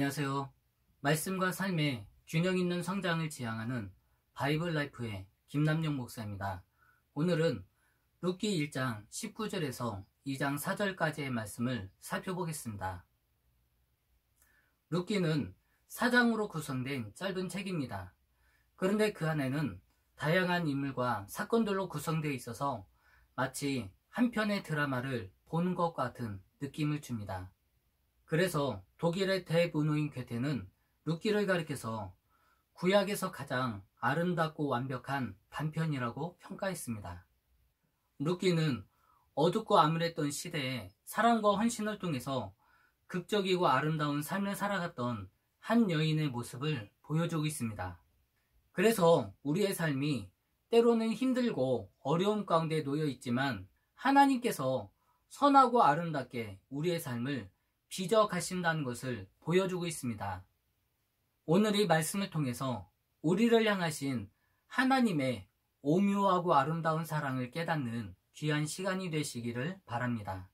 안녕하세요. 말씀과 삶의 균형 있는 성장을 지향하는 바이블 라이프의 김남용 목사입니다. 오늘은 룻기 1장 19절에서 2장 4절까지의 말씀을 살펴보겠습니다. 룻기는 4장으로 구성된 짧은 책입니다. 그런데 그 안에는 다양한 인물과 사건들로 구성되어 있어서 마치 한 편의 드라마를 보는 것 같은 느낌을 줍니다. 그래서 독일의 대문호인 괴테는 룻기를 가리켜서 구약에서 가장 아름답고 완벽한 단편이라고 평가했습니다. 룻기는 어둡고 암울했던 시대에 사랑과 헌신을 통해서 극적이고 아름다운 삶을 살아갔던 한 여인의 모습을 보여주고 있습니다. 그래서 우리의 삶이 때로는 힘들고 어려움 가운데 놓여 있지만 하나님께서 선하고 아름답게 우리의 삶을 빚어 가신다는 것을 보여주고 있습니다. 오늘 이 말씀을 통해서 우리를 향하신 하나님의 오묘하고 아름다운 사랑을 깨닫는 귀한 시간이 되시기를 바랍니다.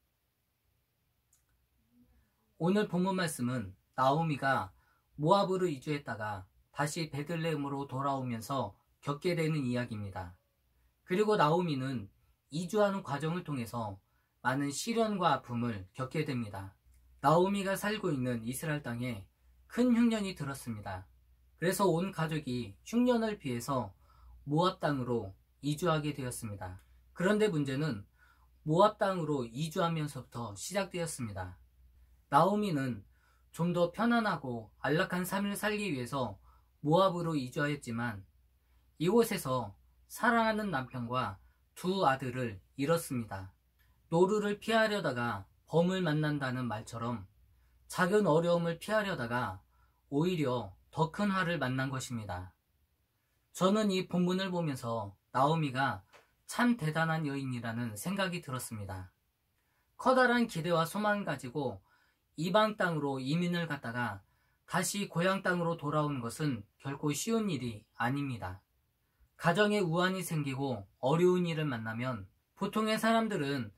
오늘 본문 말씀은 나오미가 모압으로 이주했다가 다시 베들레헴으로 돌아오면서 겪게 되는 이야기입니다. 그리고 나오미는 이주하는 과정을 통해서 많은 시련과 아픔을 겪게 됩니다. 나오미가 살고 있는 이스라엘 땅에 큰 흉년이 들었습니다. 그래서 온 가족이 흉년을 피해서 모압 땅으로 이주하게 되었습니다. 그런데 문제는 모압 땅으로 이주하면서부터 시작되었습니다. 나오미는 좀 더 편안하고 안락한 삶을 살기 위해서 모압으로 이주하였지만 이곳에서 사랑하는 남편과 두 아들을 잃었습니다. 노루를 피하려다가 범을 만난다는 말처럼 작은 어려움을 피하려다가 오히려 더 큰 화를 만난 것입니다. 저는 이 본문을 보면서 나오미가 참 대단한 여인이라는 생각이 들었습니다. 커다란 기대와 소망을 가지고 이방 땅으로 이민을 갔다가 다시 고향 땅으로 돌아오는 것은 결코 쉬운 일이 아닙니다. 가정에 우환이 생기고 어려운 일을 만나면 보통의 사람들은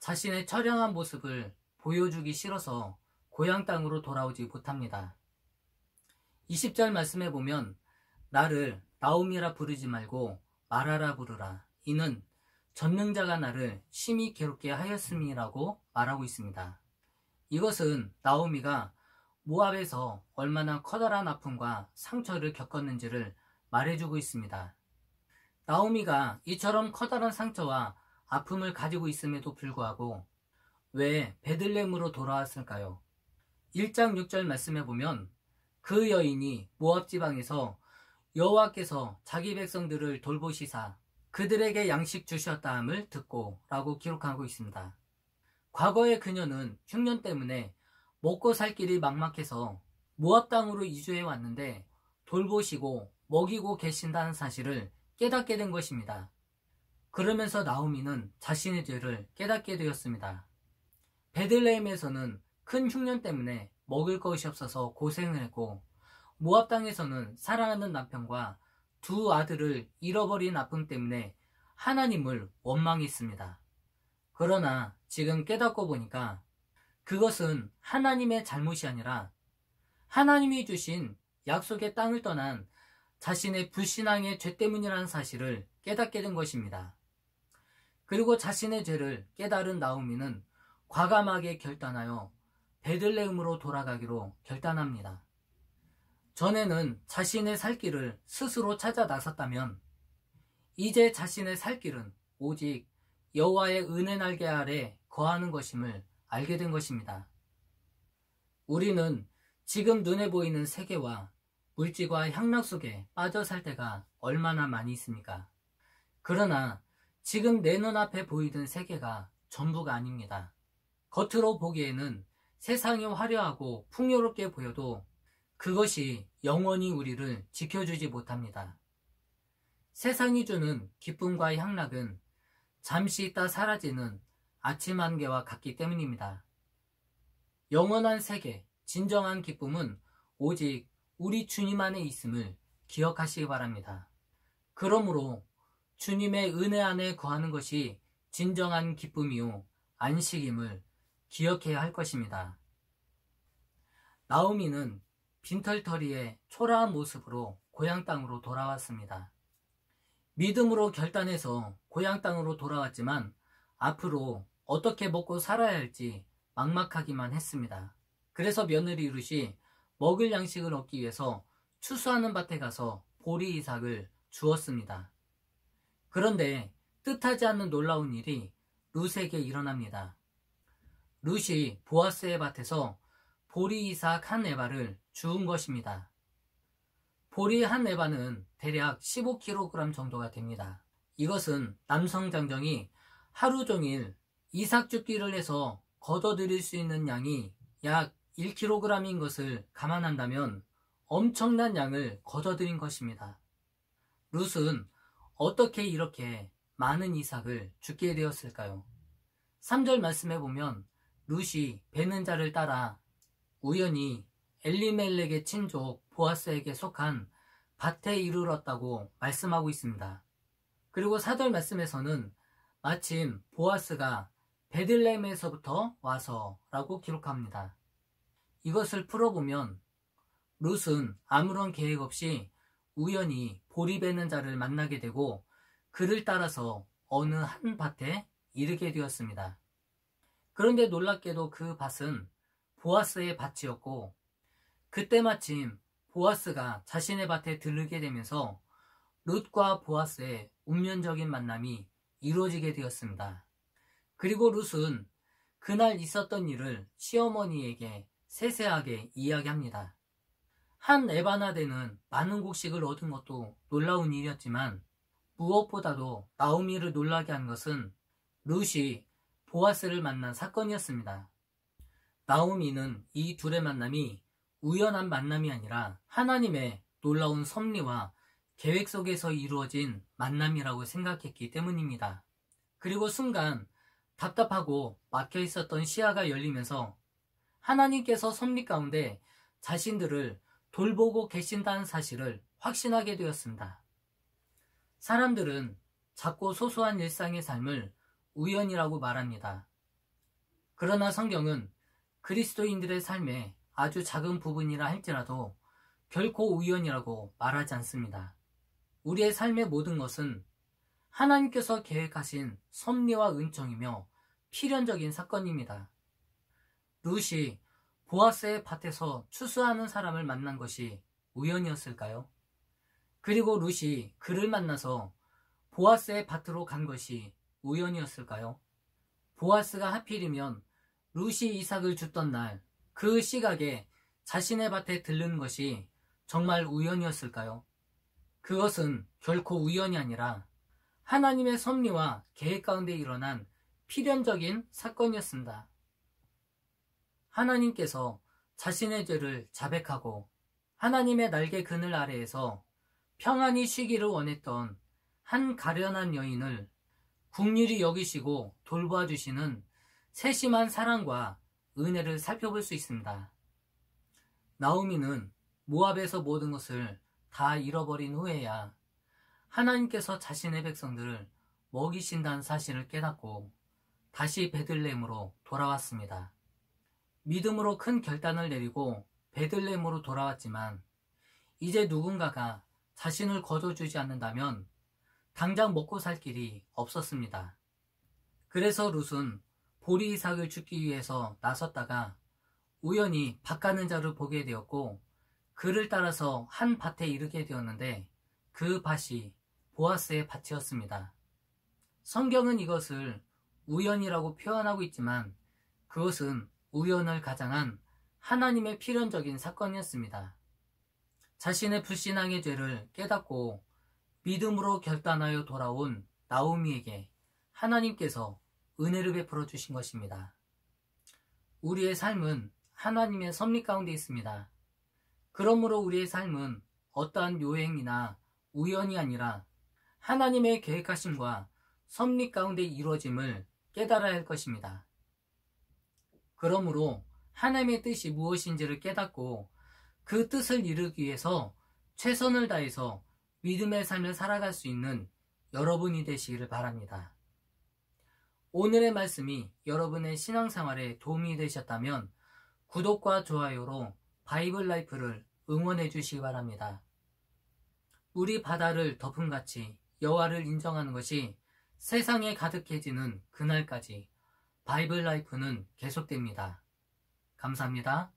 자신의 처량한 모습을 보여주기 싫어서 고향 땅으로 돌아오지 못합니다. 20절 말씀에 보면 나를 나오미라 부르지 말고 마라라 부르라. 이는 전능자가 나를 심히 괴롭게 하였음이라고 말하고 있습니다. 이것은 나오미가 모압에서 얼마나 커다란 아픔과 상처를 겪었는지를 말해주고 있습니다. 나오미가 이처럼 커다란 상처와 아픔을 가지고 있음에도 불구하고 왜 베들레헴으로 돌아왔을까요? 1장 6절 말씀에 보면 그 여인이 모압 지방에서 여호와께서 자기 백성들을 돌보시사 그들에게 양식 주셨다함을 듣고 라고 기록하고 있습니다. 과거의 그녀는 흉년 때문에 먹고 살 길이 막막해서 모압 땅으로 이주해 왔는데 돌보시고 먹이고 계신다는 사실을 깨닫게 된 것입니다. 그러면서 나오미는 자신의 죄를 깨닫게 되었습니다. 베들레헴에서는 큰 흉년 때문에 먹을 것이 없어서 고생을 했고 모압 땅에서는 사랑하는 남편과 두 아들을 잃어버린 아픔 때문에 하나님을 원망했습니다. 그러나 지금 깨닫고 보니까 그것은 하나님의 잘못이 아니라 하나님이 주신 약속의 땅을 떠난 자신의 불신앙의 죄 때문이라는 사실을 깨닫게 된 것입니다. 그리고 자신의 죄를 깨달은 나오미는 과감하게 결단하여 베들레헴으로 돌아가기로 결단합니다. 전에는 자신의 살 길을 스스로 찾아 나섰다면 이제 자신의 살 길은 오직 여호와의 은혜 날개 아래 거하는 것임을 알게 된 것입니다. 우리는 지금 눈에 보이는 세계와 물질과 향락 속에 빠져 살 때가 얼마나 많이 있습니까? 그러나 지금 내 눈앞에 보이는 세계가 전부가 아닙니다. 겉으로 보기에는 세상이 화려하고 풍요롭게 보여도 그것이 영원히 우리를 지켜주지 못합니다. 세상이 주는 기쁨과 향락은 잠시 있다 사라지는 아침 안개와 같기 때문입니다. 영원한 세계, 진정한 기쁨은 오직 우리 주님 안에 있음을 기억하시기 바랍니다. 그러므로 주님의 은혜 안에 거하는 것이 진정한 기쁨이요 안식임을 기억해야 할 것입니다. 나오미는 빈털터리의 초라한 모습으로 고향 땅으로 돌아왔습니다. 믿음으로 결단해서 고향 땅으로 돌아왔지만 앞으로 어떻게 먹고 살아야 할지 막막하기만 했습니다. 그래서 며느리 룻이 먹을 양식을 얻기 위해서 추수하는 밭에 가서 보리 이삭을 주었습니다. 그런데 뜻하지 않는 놀라운 일이 룻에게 일어납니다. 룻이 보아스의 밭에서 보리 이삭 한 에바를 주운 것입니다. 보리 한 에바는 대략 15kg 정도가 됩니다. 이것은 남성 장정이 하루 종일 이삭 줍기를 해서 걷어들일 수 있는 양이 약 1kg인 것을 감안한다면 엄청난 양을 걷어들인 것입니다. 룻은 어떻게 이렇게 많은 이삭을 줍게 되었을까요? 3절 말씀에 보면 룻이 베는 자를 따라 우연히 엘리멜렉의 친족 보아스에게 속한 밭에 이르렀다고 말씀하고 있습니다. 그리고 4절 말씀에서는 마침 보아스가 베들레헴에서부터 와서 라고 기록합니다. 이것을 풀어보면 룻은 아무런 계획 없이 우연히 보리 베는 자를 만나게 되고 그를 따라서 어느 한 밭에 이르게 되었습니다. 그런데 놀랍게도 그 밭은 보아스의 밭이었고 그때 마침 보아스가 자신의 밭에 들르게 되면서 룻과 보아스의 운명적인 만남이 이루어지게 되었습니다. 그리고 룻은 그날 있었던 일을 시어머니에게 세세하게 이야기합니다. 한 에바나 되는 많은 곡식을 얻은 것도 놀라운 일이었지만 무엇보다도 나오미를 놀라게 한 것은 룻이 보아스를 만난 사건이었습니다. 나오미는 이 둘의 만남이 우연한 만남이 아니라 하나님의 놀라운 섭리와 계획 속에서 이루어진 만남이라고 생각했기 때문입니다. 그리고 순간 답답하고 막혀 있었던 시야가 열리면서 하나님께서 섭리 가운데 자신들을 돌보고 계신다는 사실을 확신하게 되었습니다. 사람들은 작고 소소한 일상의 삶을 우연이라고 말합니다. 그러나 성경은 그리스도인들의 삶의 아주 작은 부분이라 할지라도 결코 우연이라고 말하지 않습니다. 우리의 삶의 모든 것은 하나님께서 계획하신 섭리와 은총이며 필연적인 사건입니다. 룻이 보아스의 밭에서 추수하는 사람을 만난 것이 우연이었을까요? 그리고 룻이 그를 만나서 보아스의 밭으로 간 것이 우연이었을까요? 보아스가 하필이면 룻이 이삭을 줍던 날 그 시각에 자신의 밭에 들른 것이 정말 우연이었을까요? 그것은 결코 우연이 아니라 하나님의 섭리와 계획 가운데 일어난 필연적인 사건이었습니다. 하나님께서 자신의 죄를 자백하고 하나님의 날개 그늘 아래에서 평안히 쉬기를 원했던 한 가련한 여인을 긍휼히 여기시고 돌보아 주시는 세심한 사랑과 은혜를 살펴볼 수 있습니다. 나오미는 모압에서 모든 것을 다 잃어버린 후에야 하나님께서 자신의 백성들을 먹이신다는 사실을 깨닫고 다시 베들레헴으로 돌아왔습니다. 믿음으로 큰 결단을 내리고 베들레헴으로 돌아왔지만 이제 누군가가 자신을 거둬주지 않는다면 당장 먹고 살 길이 없었습니다. 그래서 룻은 보리 이삭을 줍기 위해서 나섰다가 우연히 밭 가는 자를 보게 되었고 그를 따라서 한 밭에 이르게 되었는데 그 밭이 보아스의 밭이었습니다. 성경은 이것을 우연이라고 표현하고 있지만 그것은 우연을 가장한 하나님의 필연적인 사건이었습니다. 자신의 불신앙의 죄를 깨닫고 믿음으로 결단하여 돌아온 나오미에게 하나님께서 은혜를 베풀어 주신 것입니다. 우리의 삶은 하나님의 섭리 가운데 있습니다. 그러므로 우리의 삶은 어떠한 요행이나 우연이 아니라 하나님의 계획하심과 섭리 가운데 이루어짐을 깨달아야 할 것입니다. 그러므로 하나님의 뜻이 무엇인지를 깨닫고 그 뜻을 이루기 위해서 최선을 다해서 믿음의 삶을 살아갈 수 있는 여러분이 되시기를 바랍니다. 오늘의 말씀이 여러분의 신앙생활에 도움이 되셨다면 구독과 좋아요로 바이블 라이프를 응원해 주시기 바랍니다. 물이 바다를 덮음같이 여호와를 인정하는 것이 세상에 가득해지는 그날까지 바이블 라이프는 계속됩니다. 감사합니다.